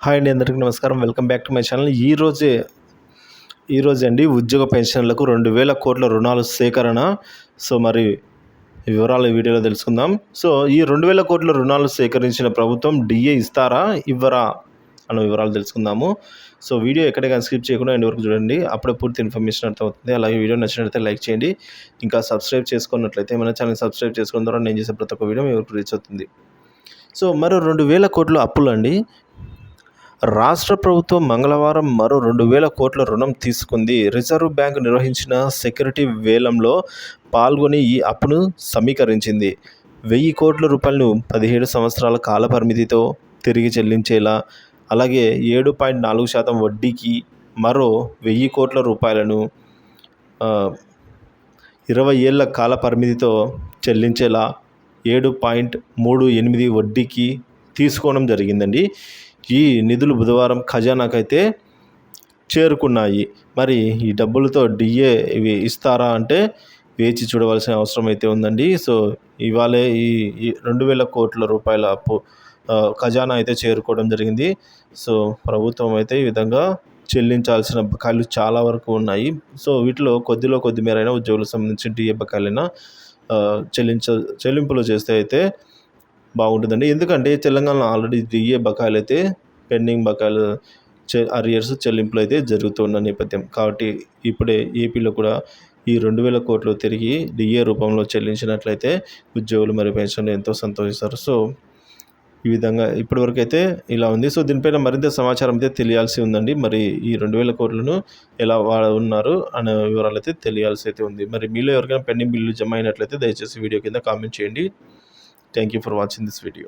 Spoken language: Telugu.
హాయ్ అండి, అందరికీ నమస్కారం. Welcome back to my channel. ఈరోజు అండి ఉద్యోగ పెన్షన్లకు 2,000 కోట్ల రుణాలు సేకరణ. మరి వివరాలు ఈ వీడియోలో తెలుసుకుందాం. ఈ 2,000 కోట్ల రుణాలు సేకరించిన ప్రభుత్వం డిఏ ఇస్తారా ఇవ్వరా అన్న వివరాలు తెలుసుకుందాము. వీడియో ఎక్కడే కానీ స్కిప్ చేయకుండా ఎండ్ వరకు చూడండి. అప్పుడే పూర్తి ఇన్ఫర్మేషన్ అర్థమవుతుంది. అలాగే వీడియో నచ్చినట్లయితే లైక్ చేయండి. ఇంకా సబ్స్క్రైబ్ చేసుకున్నట్లయితే మన ఛానల్ సబ్స్క్రైబ్ చేసుకోవడం ద్వారా నేను చేసే ప్రతి ఒక్క వీడియో మీ వరకు రీచ్ అవుతుంది. మరో 2,000 కోట్ల అప్పులు అండి. రాష్ట్ర ప్రభుత్వం మంగళవారం మరో 2,000 కోట్ల రుణం తీసుకుంది. రిజర్వ్ బ్యాంకు నిర్వహించిన సెక్యూరిటీ వేలంలో పాల్గొని ఈ అప్పును సమీకరించింది. 1,000 కోట్ల రూపాయలను 17 సంవత్సరాల కాల పరిమితితో తిరిగి చెల్లించేలా, అలాగే 7.4% వడ్డీకి మరో 1,000 కోట్ల రూపాయలను 20 ఏళ్ల కాల పరిమితితో చెల్లించేలా 7.38 వడ్డీకి తీసుకోవడం జరిగిందండి. ఈ నిధులు బుధవారం ఖజానాకైతే చేరుకున్నాయి. మరి ఈ డబ్బులతో డిఏ ఇవి ఇస్తారా అంటే వేచి చూడవలసిన అవసరం అయితే ఉందండి. ఇవాళే ఈ 2,000 కోట్ల రూపాయల అప్పు ఖజానా అయితే చేరుకోవడం జరిగింది. ప్రభుత్వం అయితే ఈ విధంగా చెల్లించాల్సిన బకాయిలు చాలా వరకు ఉన్నాయి. వీటిలో కొద్ది మేరైనా ఉద్యోగులకు సంబంధించిన డిఏ బకాయిలైనా చెల్లింపులు చేస్తే అయితే బాగుంటుందండి. ఎందుకంటే తెలంగాణలో ఆల్రెడీ డిఏ బకాయిలు అయితే పెండింగ్ బకాయిలు అరియర్స్ చెల్లింపులు అయితే జరుగుతున్న నేపథ్యం కాబట్టి ఇప్పుడే ఏపీలో కూడా ఈ 2,000 కోట్లు తిరిగి డిఏ రూపంలో చెల్లించినట్లయితే ఉద్యోగులు మరి పెన్షన్లు ఎంతో సంతోషిస్తారు. ఈ విధంగా ఇప్పటివరకు అయితే ఇలా ఉంది. దీనిపైన మరింత సమాచారం అయితే తెలియాల్సి ఉందండి. మరి ఈ 2,000 కోట్లను ఎలా ఉన్నారు అనే వివరాలు అయితే తెలియాల్సి అయితే ఉంది. మరి మీలో ఎవరికైనా పెండింగ్ బిల్లు జమ అయినట్లయితే దయచేసి వీడియో కింద కామెంట్ చేయండి. Thank you for watching this video.